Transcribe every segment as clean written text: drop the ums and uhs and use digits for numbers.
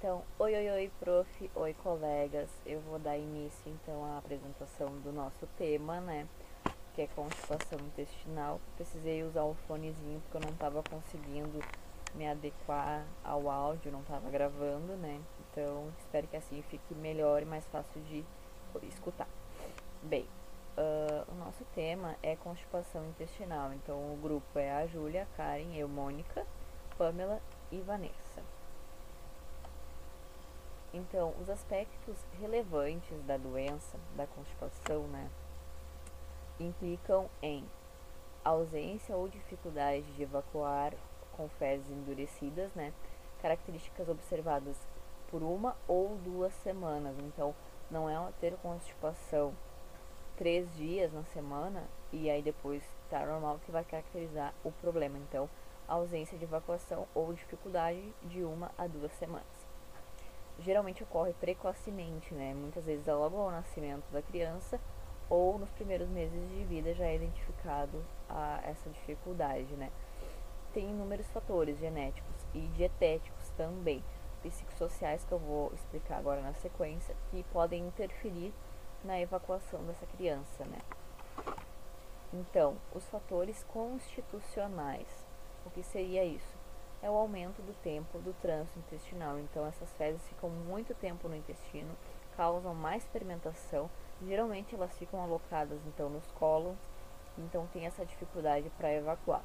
Então, oi, prof, oi, colegas. Eu vou dar início então à apresentação do nosso tema, né? Que é constipação intestinal. Precisei usar o fonezinho porque eu não estava conseguindo me adequar ao áudio, não estava gravando, né? Então, espero que assim fique melhor e mais fácil de escutar. Bem, o nosso tema é constipação intestinal. Então, o grupo é a Júlia, a Karen, eu, Mônica, Pamela e Vanessa. Então, os aspectos relevantes da doença, da constipação, né, implicam em ausência ou dificuldade de evacuar com fezes endurecidas, né, características observadas por 1 ou 2 semanas. Então, não é ter constipação 3 dias na semana e aí depois tá normal que vai caracterizar o problema. Então, ausência de evacuação ou dificuldade de 1 a 2 semanas. Geralmente ocorre precocemente, né? Muitas vezes é logo ao nascimento da criança ou nos primeiros meses de vida já é identificado essa dificuldade, né? Tem inúmeros fatores genéticos e dietéticos também, psicossociais que eu vou explicar agora na sequência, que podem interferir na evacuação dessa criança, né? Então, os fatores constitucionais, o que seria isso? É o aumento do tempo do trânsito intestinal. Então, essas fezes ficam muito tempo no intestino, causam mais fermentação. Geralmente, elas ficam alocadas então nos cólons, então tem essa dificuldade para evacuar.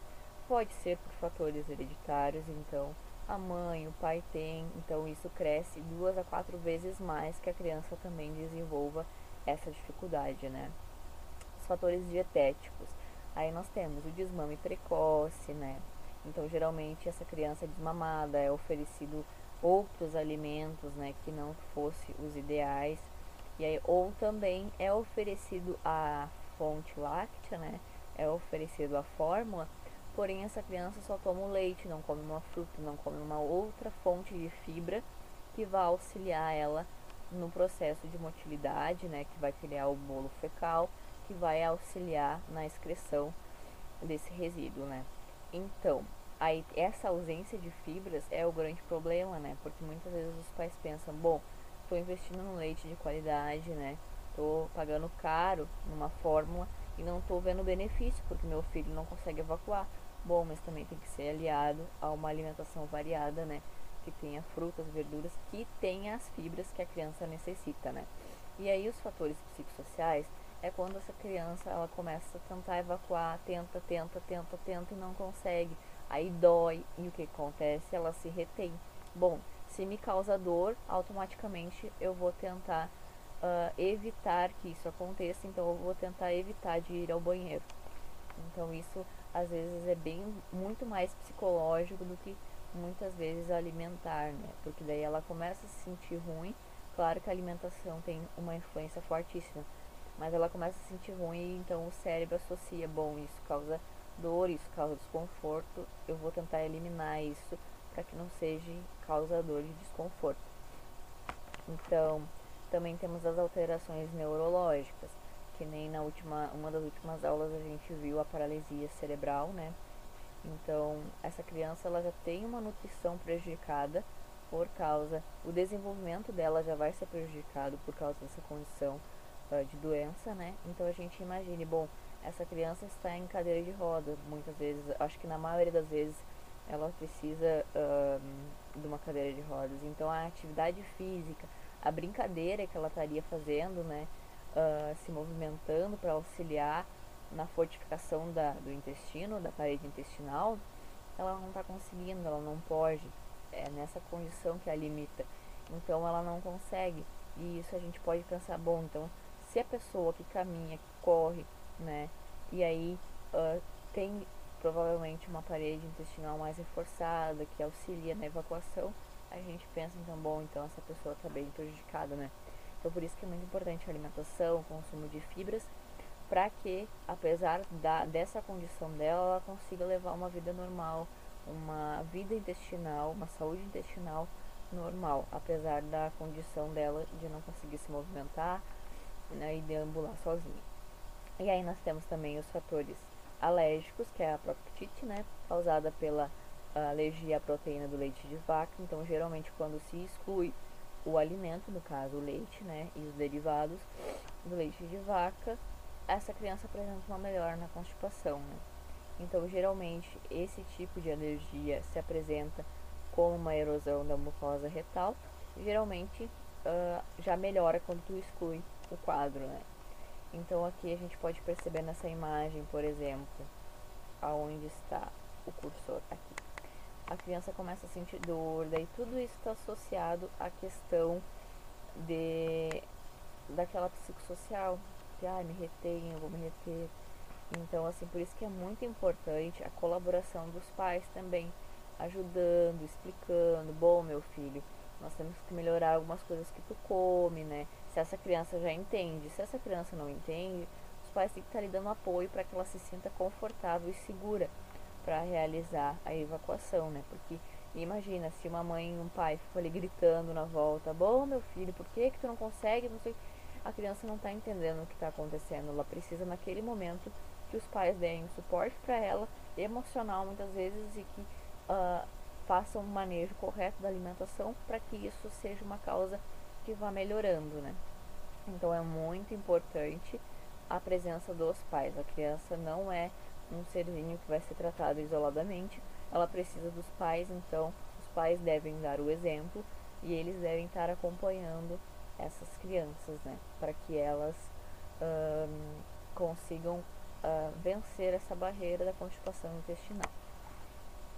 Pode ser por fatores hereditários, então a mãe, o pai tem, então isso cresce 2 a 4 vezes mais que a criança também desenvolva essa dificuldade, né? Os fatores dietéticos. Aí nós temos o desmame precoce, né? Então, geralmente, essa criança desmamada é oferecido outros alimentos, né, que não fossem os ideais. E aí, ou também é oferecido a fonte láctea, né? É oferecido a fórmula, porém essa criança só toma o leite, não come uma fruta, não come uma outra fonte de fibra que vai auxiliar ela no processo de motilidade, né, que vai criar o bolo fecal, que vai auxiliar na excreção desse resíduo, né? Então, aí essa ausência de fibras é o grande problema, né? Porque muitas vezes os pais pensam, bom, estou investindo no leite de qualidade, né? Estou pagando caro numa fórmula e não estou vendo benefício porque meu filho não consegue evacuar. Bom, mas também tem que ser aliado a uma alimentação variada, né? Que tenha frutas, verduras, que tenha as fibras que a criança necessita, né? E aí os fatores psicossociais é quando essa criança ela começa a tentar evacuar, tenta e não consegue. Aí dói e o que acontece? Ela se retém. Bom, se me causa dor, automaticamente eu vou tentar evitar que isso aconteça, então eu vou tentar evitar de ir ao banheiro. Então isso às vezes é bem muito mais psicológico do que muitas vezes alimentar, né? Porque daí ela começa a se sentir ruim. Claro que a alimentação tem uma influência fortíssima, mas ela começa a se sentir ruim e então o cérebro associa, bom, isso causa dor, isso causa desconforto, eu vou tentar eliminar isso para que não seja causador de desconforto. Então, também temos as alterações neurológicas, que nem uma das últimas aulas a gente viu a paralisia cerebral, né? Então, essa criança ela já tem uma nutrição prejudicada por causa, o desenvolvimento dela já vai ser prejudicado por causa dessa condição de doença, né? Então a gente imagine, bom, essa criança está em cadeira de rodas, muitas vezes, acho que na maioria das vezes ela precisa de uma cadeira de rodas. Então a atividade física, a brincadeira que ela estaria fazendo, né, se movimentando para auxiliar na fortificação do intestino, da parede intestinal, ela não está conseguindo, ela não pode. É nessa condição que a limita. Então ela não consegue. E isso a gente pode pensar, bom, então se a pessoa que caminha, que corre, né, e aí tem provavelmente uma parede intestinal mais reforçada, que auxilia na evacuação, a gente pensa então, bom, então essa pessoa está bem prejudicada, né? Então por isso que é muito importante a alimentação, o consumo de fibras, para que, apesar dessa condição dela, ela consiga levar uma vida normal, uma vida intestinal, uma saúde intestinal normal, apesar da condição dela de não conseguir se movimentar, né, e deambular sozinha. E aí nós temos também os fatores alérgicos, que é a proctite, né, causada pela alergia à proteína do leite de vaca. Então, geralmente, quando se exclui o alimento, no caso o leite, né, e os derivados do leite de vaca, essa criança apresenta uma melhora na constipação, né? Então, geralmente, esse tipo de alergia se apresenta com uma erosão da mucosa retal. Geralmente, já melhora quando tu exclui o quadro, né? Então, aqui a gente pode perceber nessa imagem, por exemplo, aonde está o cursor aqui. A criança começa a sentir dor, daí tudo isso está associado à questão daquela psicossocial, que me retém, eu vou me reter. Então, assim, por isso que é muito importante a colaboração dos pais também, ajudando, explicando, bom, meu filho, nós temos que melhorar algumas coisas que tu come, né? Se essa criança já entende, se essa criança não entende, os pais têm que estar lhe dando apoio para que ela se sinta confortável e segura para realizar a evacuação, né? Porque imagina se uma mãe e um pai ficam ali gritando na volta, bom, meu filho, por que tu não consegue? Não sei. A criança não está entendendo o que está acontecendo. Ela precisa naquele momento que os pais deem suporte para ela, emocional muitas vezes, e que façam um manejo correto da alimentação para que isso seja uma causa que vá melhorando, né? Então é muito importante a presença dos pais. A criança não é um serzinho que vai ser tratado isoladamente, ela precisa dos pais, então os pais devem dar o exemplo e eles devem estar acompanhando essas crianças, né, para que elas consigam vencer essa barreira da constipação intestinal.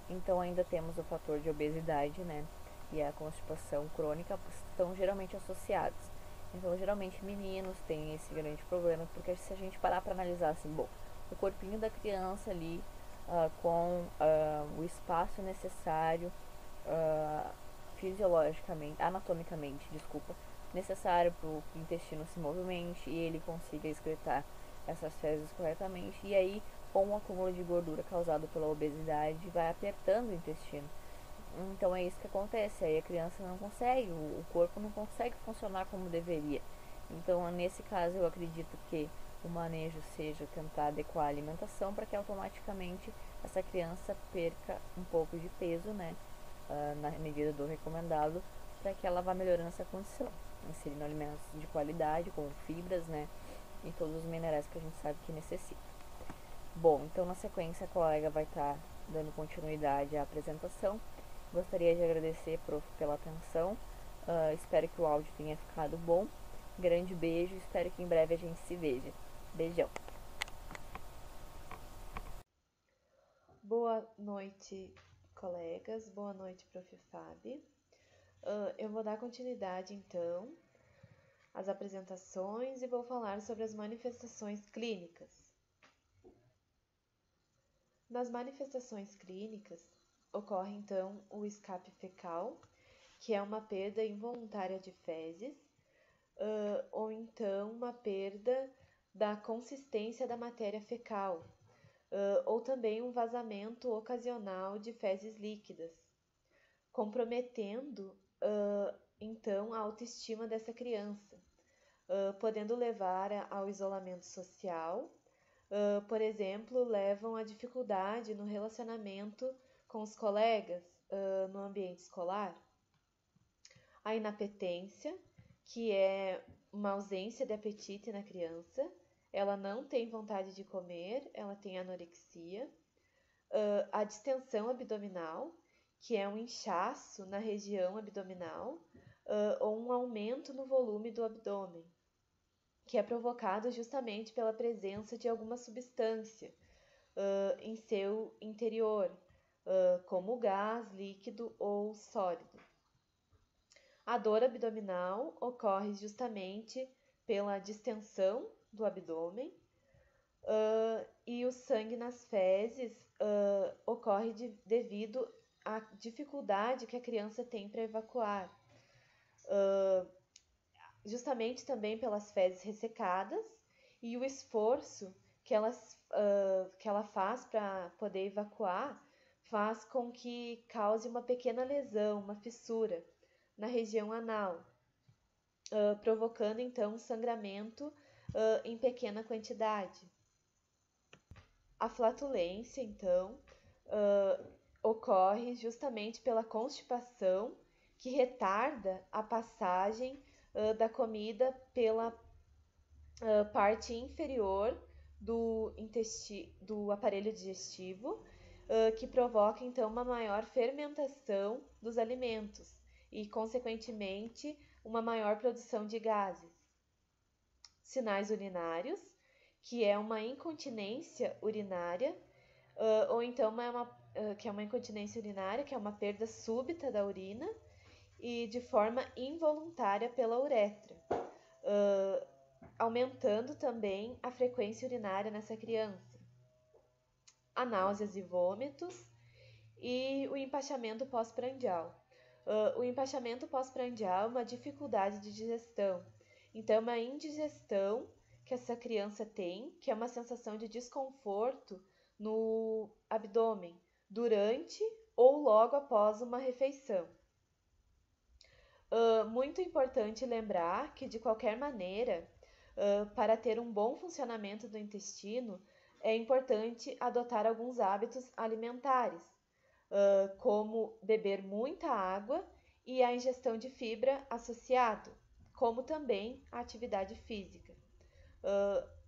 Então ainda temos o fator de obesidade, né, e a constipação crônica estão geralmente associados. Então, geralmente meninos têm esse grande problema, porque se a gente parar para analisar assim, bom, o corpinho da criança ali com o espaço necessário fisiologicamente, anatomicamente, desculpa, necessário para o intestino se movimente e ele consiga excretar essas fezes corretamente. E aí, com o acúmulo de gordura causado pela obesidade, vai apertando o intestino. Então é isso que acontece, aí a criança não consegue, o corpo não consegue funcionar como deveria. Então, nesse caso, eu acredito que o manejo seja tentar adequar a alimentação para que automaticamente essa criança perca um pouco de peso, né, na medida do recomendado, para que ela vá melhorando essa condição, inserindo alimentos de qualidade, com fibras, né, e todos os minerais que a gente sabe que necessita. Bom, então na sequência a colega vai estar dando continuidade à apresentação. Gostaria de agradecer, prof, pela atenção. Espero que o áudio tenha ficado bom. Grande beijo, espero que em breve a gente se veja. Beijão. Boa noite, colegas. Boa noite, prof. Fábio. Eu vou dar continuidade, então, às apresentações e vou falar sobre as manifestações clínicas. Nas manifestações clínicas, ocorre, então, o escape fecal, que é uma perda involuntária de fezes, ou então uma perda da consistência da matéria fecal, ou também um vazamento ocasional de fezes líquidas, comprometendo então a autoestima dessa criança, podendo levar ao isolamento social, por exemplo, levam à dificuldade no relacionamento com os colegas no ambiente escolar. A inapetência, que é uma ausência de apetite na criança, ela não tem vontade de comer, ela tem anorexia. A distensão abdominal, que é um inchaço na região abdominal ou um aumento no volume do abdômen, que é provocado justamente pela presença de alguma substância em seu interior, como gás, líquido ou sólido. A dor abdominal ocorre justamente pela distensão do abdômen e o sangue nas fezes ocorre devido à dificuldade que a criança tem para evacuar, justamente também pelas fezes ressecadas e o esforço que ela faz para poder evacuar faz com que cause uma pequena lesão, uma fissura na região anal, provocando então sangramento em pequena quantidade. A flatulência, então, ocorre justamente pela constipação, que retarda a passagem da comida pela parte inferior do aparelho digestivo, que provoca então uma maior fermentação dos alimentos e, consequentemente, uma maior produção de gases. Sinais urinários, que é uma incontinência urinária, ou então que é uma incontinência urinária, que é uma perda súbita da urina e de forma involuntária pela uretra, aumentando também a frequência urinária nessa criança. A náuseas e vômitos e o empachamento pós-prandial. O empachamento pós-prandial é uma dificuldade de digestão. Então, é uma indigestão que essa criança tem, que é uma sensação de desconforto no abdômen durante ou logo após uma refeição. Muito importante lembrar que, de qualquer maneira, para ter um bom funcionamento do intestino, é importante adotar alguns hábitos alimentares, como beber muita água e a ingestão de fibra associado, como também a atividade física.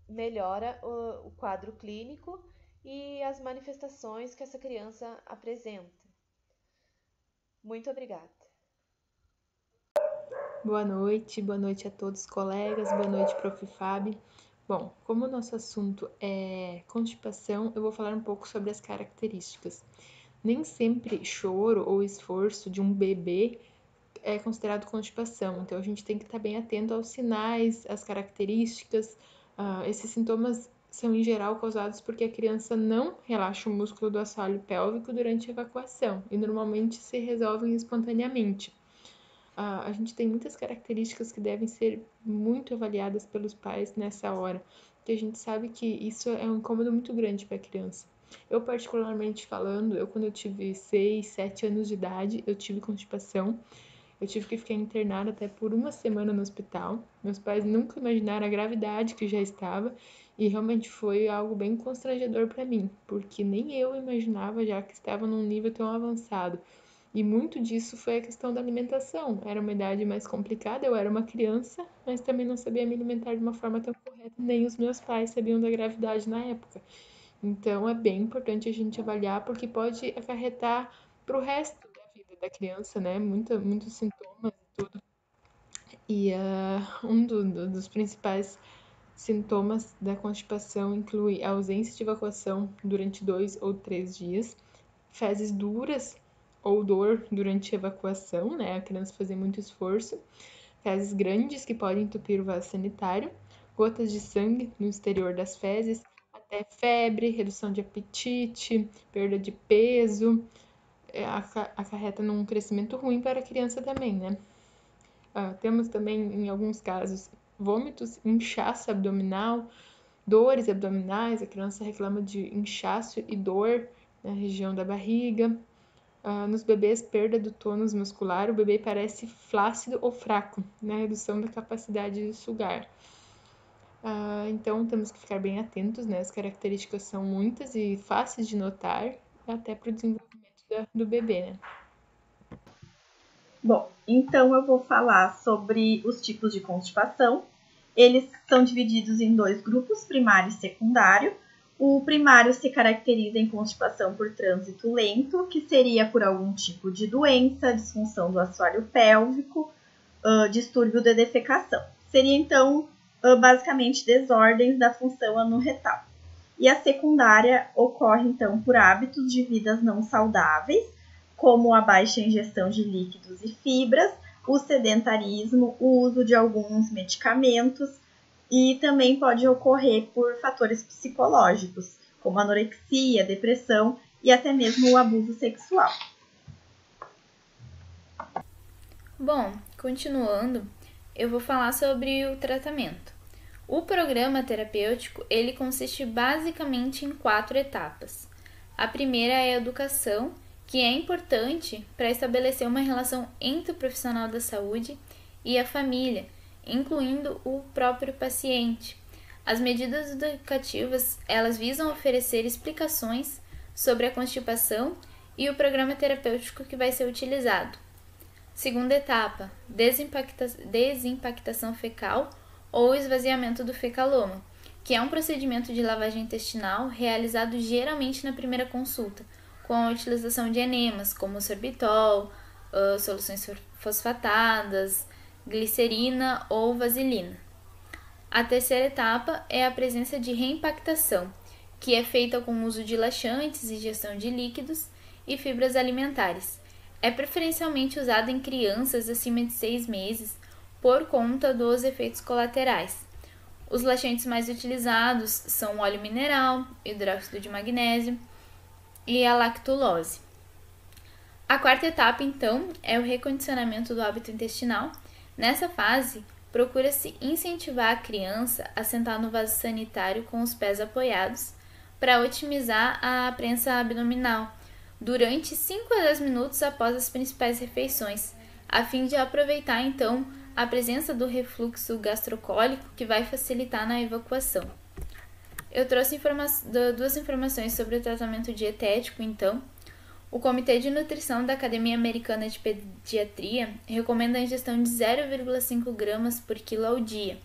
Melhora o quadro clínico e as manifestações que essa criança apresenta. Muito obrigada. Boa noite a todos os colegas, boa noite, Prof. Fábio. Bom, como o nosso assunto é constipação, eu vou falar um pouco sobre as características. Nem sempre choro ou esforço de um bebê é considerado constipação, então a gente tem que estar bem atento aos sinais, às características. Esses sintomas são em geral causados porque a criança não relaxa o músculo do assoalho pélvico durante a evacuação e normalmente se resolvem espontaneamente. A gente tem muitas características que devem ser muito avaliadas pelos pais nessa hora, porque a gente sabe que isso é um incômodo muito grande para a criança. Eu, particularmente falando, quando eu tive 6, 7 anos de idade, eu tive constipação. Eu tive que ficar internada até por uma semana no hospital. Meus pais nunca imaginaram a gravidade que já estava e realmente foi algo bem constrangedor para mim, porque nem eu imaginava já que estava num nível tão avançado. E muito disso foi a questão da alimentação. Era uma idade mais complicada, eu era uma criança, mas também não sabia me alimentar de uma forma tão correta, nem os meus pais sabiam da gravidade na época. Então é bem importante a gente avaliar, porque pode acarretar para o resto da vida da criança, né? Muitos sintomas e tudo. E dos principais sintomas da constipação inclui a ausência de evacuação durante 2 ou 3 dias, fezes duras ou dor durante a evacuação, né? A criança fazer muito esforço, fezes grandes que podem entupir o vaso sanitário, gotas de sangue no exterior das fezes, até febre, redução de apetite, perda de peso, acarreta num crescimento ruim para a criança também, né? Temos também, em alguns casos, vômitos, inchaço abdominal, dores abdominais, a criança reclama de inchaço e dor na região da barriga. Nos bebês, perda do tônus muscular, o bebê parece flácido ou fraco, na redução da capacidade de sugar. Então, temos que ficar bem atentos, né? As características são muitas e fáceis de notar, até para o desenvolvimento do bebê, né? Bom, então eu vou falar sobre os tipos de constipação. Eles são divididos em 2 grupos, primário e secundário. O primário se caracteriza em constipação por trânsito lento, que seria por algum tipo de doença, disfunção do assoalho pélvico, distúrbio de defecação. Seria, então, basicamente desordens da função anorretal. E a secundária ocorre, então, por hábitos de vidas não saudáveis, como a baixa ingestão de líquidos e fibras, o sedentarismo, o uso de alguns medicamentos, e também pode ocorrer por fatores psicológicos, como anorexia, depressão e até mesmo o abuso sexual. Bom, continuando, eu vou falar sobre o tratamento. O programa terapêutico, ele consiste basicamente em 4 etapas. A primeira é a educação, que é importante para estabelecer uma relação entre o profissional da saúde e a família, incluindo o próprio paciente. As medidas educativas, elas visam oferecer explicações sobre a constipação e o programa terapêutico que vai ser utilizado. Segunda etapa, desimpactação fecal ou esvaziamento do fecaloma, que é um procedimento de lavagem intestinal realizado geralmente na primeira consulta, com a utilização de enemas como sorbitol, soluções fosfatadas, glicerina ou vaselina. A terceira etapa é a presença de reimpactação, que é feita com o uso de laxantes, ingestão de líquidos e fibras alimentares. É preferencialmente usada em crianças acima de 6 meses por conta dos efeitos colaterais. Os laxantes mais utilizados são o óleo mineral, hidróxido de magnésio e a lactulose. A quarta etapa, então, é o recondicionamento do hábito intestinal. Nessa fase, procura-se incentivar a criança a sentar no vaso sanitário com os pés apoiados para otimizar a prensa abdominal durante 5 a 10 minutos após as principais refeições, a fim de aproveitar então a presença do refluxo gastrocólico que vai facilitar na evacuação. Eu trouxe duas informações sobre o tratamento dietético, então. O Comitê de Nutrição da Academia Americana de Pediatria recomenda a ingestão de 0,5 gramas por quilo ao dia,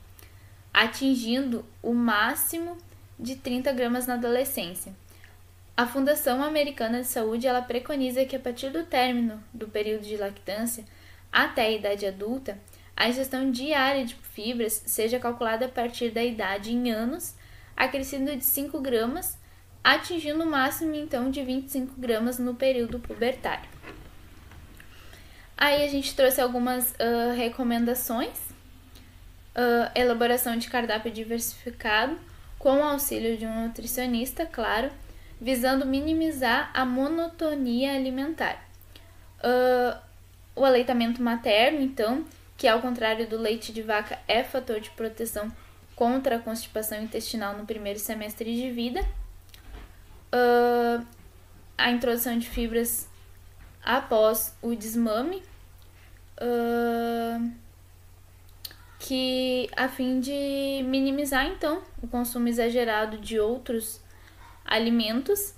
atingindo o máximo de 30 gramas na adolescência. A Fundação Americana de Saúde ela preconiza que a partir do término do período de lactância até a idade adulta, a ingestão diária de fibras seja calculada a partir da idade em anos, acrescendo de 5 gramas, atingindo o máximo então de 25 gramas no período pubertário. Aí a gente trouxe algumas recomendações. Elaboração de cardápio diversificado com o auxílio de um nutricionista, claro, visando minimizar a monotonia alimentar. O aleitamento materno, então, que ao contrário do leite de vaca é fator de proteção contra a constipação intestinal no primeiro semestre de vida. A introdução de fibras após o desmame, que a fim de minimizar então o consumo exagerado de outros alimentos,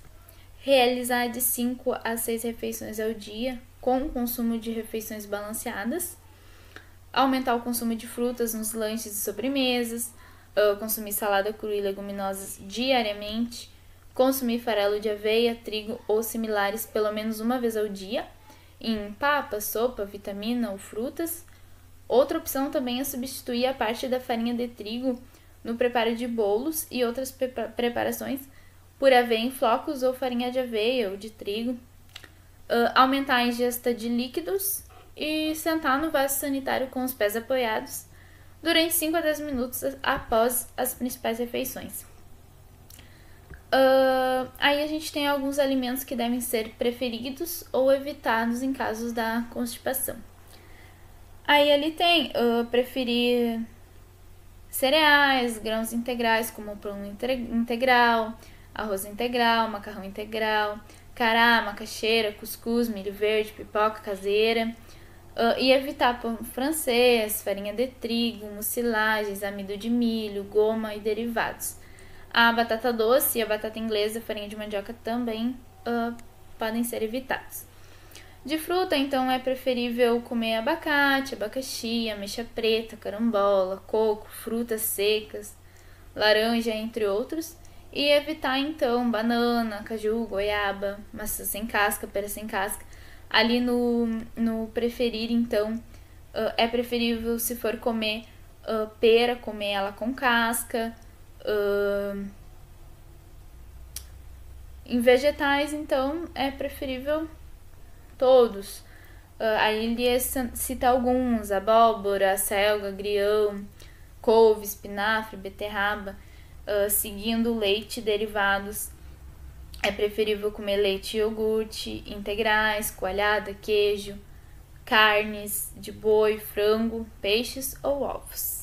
realizar de 5 a 6 refeições ao dia com o consumo de refeições balanceadas, aumentar o consumo de frutas nos lanches e sobremesas, consumir salada crua e leguminosas diariamente, consumir farelo de aveia, trigo ou similares pelo menos uma vez ao dia, em papa, sopa, vitamina ou frutas. Outra opção também é substituir a parte da farinha de trigo no preparo de bolos e outras preparações por aveia em flocos ou farinha de aveia ou de trigo. Aumentar a ingesta de líquidos e sentar no vaso sanitário com os pés apoiados durante 5 a 10 minutos após as principais refeições. Aí a gente tem alguns alimentos que devem ser preferidos ou evitados em casos da constipação. Aí ele tem preferir cereais, grãos integrais como pão integral, arroz integral, macarrão integral, cará, macaxeira, cuscuz, milho verde, pipoca caseira, e evitar pão francês, farinha de trigo, mucilagens, amido de milho, goma e derivados. A batata doce e a batata inglesa, farinha de mandioca também podem ser evitados. De fruta, então, é preferível comer abacate, abacaxi, ameixa preta, carambola, coco, frutas secas, laranja, entre outros. E evitar, então, banana, caju, goiaba, maçã sem casca, pera sem casca. Ali no preferir, então, é preferível, se for comer pera, comer ela com casca. Em vegetais, então, é preferível todos. Aí ele cita alguns: abóbora, selga, agrião, couve, espinafre, beterraba. Seguindo leite e derivados, é preferível comer leite e iogurte integrais, coalhada, queijo, carnes de boi, frango, peixes ou ovos.